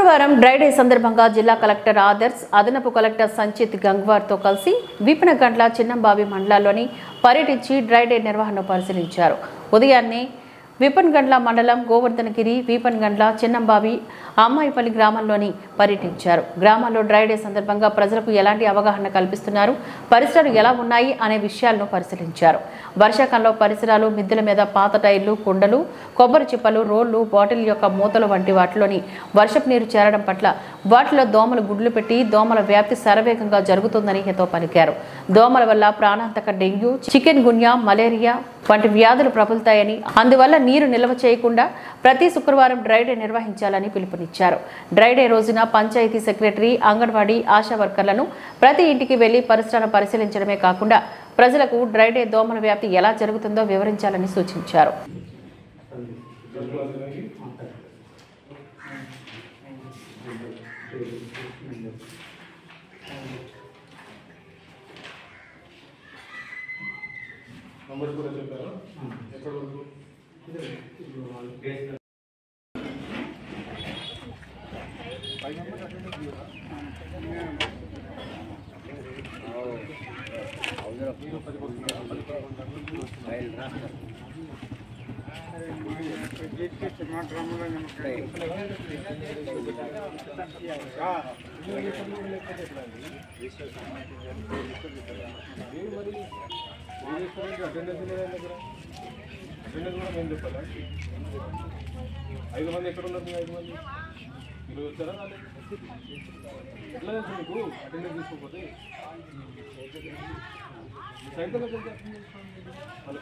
శుక్రవారం dry day సందర్భంగా జిల్లా కలెక్టర్ ఆదర్శ్, అదనపు కలెక్టర్ సంచిత్ గంగ్వార్తో కలిసి విపనగండ్ల చిన్నంబావి మండలాల్లోని పర్యటించి డ్రై డే నిర్వహణను పరిశీలించారు. ఉదయాన్నే విపన్గండ్ల మండలం గోవర్ధనగిరి, వీపన్గండ్ల, చిన్నంబావి, అమ్మాయిపల్లి గ్రామాల్లోని పర్యటించారు. గ్రామాల్లో డ్రై డే సందర్భంగా ప్రజలకు ఎలాంటి అవగాహన కల్పిస్తున్నారు, పరిసరాలు ఎలా ఉన్నాయి అనే విషయాలను పరిశీలించారు. వర్షాకాలంలో పరిసరాలు, మిద్దెల మీద పాత టైర్లు, కుండలు, కొబ్బరి చిప్పలు, రోళ్లు, బాటిల్ యొక్క మూతలు వంటి వాటిలోని వర్షపు నీరు చేరడం పట్ల వాటిలో దోమలు గుడ్లు పెట్టి దోమల వ్యాప్తి శరవేగంగా జరుగుతుందని హితో పలికారు. దోమల వల్ల ప్రాణాంతక డెంగ్యూ, చికెన్ గున్యా, మలేరియా వంటి వ్యాధులు ప్రబలుతాయని, అందువల్ల నీరు నిల్వ చేయకుండా ప్రతి శుక్రవారం డ్రై డే నిర్వహించాలని పిలుపునిచ్చారు. డ్రై డే రోజున పంచాయతీ సెక్రటరీ, అంగన్వాడీ, ఆశా వర్కర్లను ప్రతి ఇంటికి వెళ్లి పరిసరాలను పరిశీలించడమే కాకుండా ప్రజలకు డ్రై డే దోమల వ్యాప్తి ఎలా జరుగుతుందో వివరించాలని సూచించారు. నంబర్ కూడా చెప్పారా? ఎక్కడ వరకు? అటెండెన్స్ కూడా మేము చెప్పాలా? 5 మంది ఎక్కడ ఉన్నారు? 5 మంది మీరు వచ్చారా? ఎట్లా తెలుసు మీకు అటెండెన్స్ తీసుకోకపోతే? సైట్ వాళ్ళ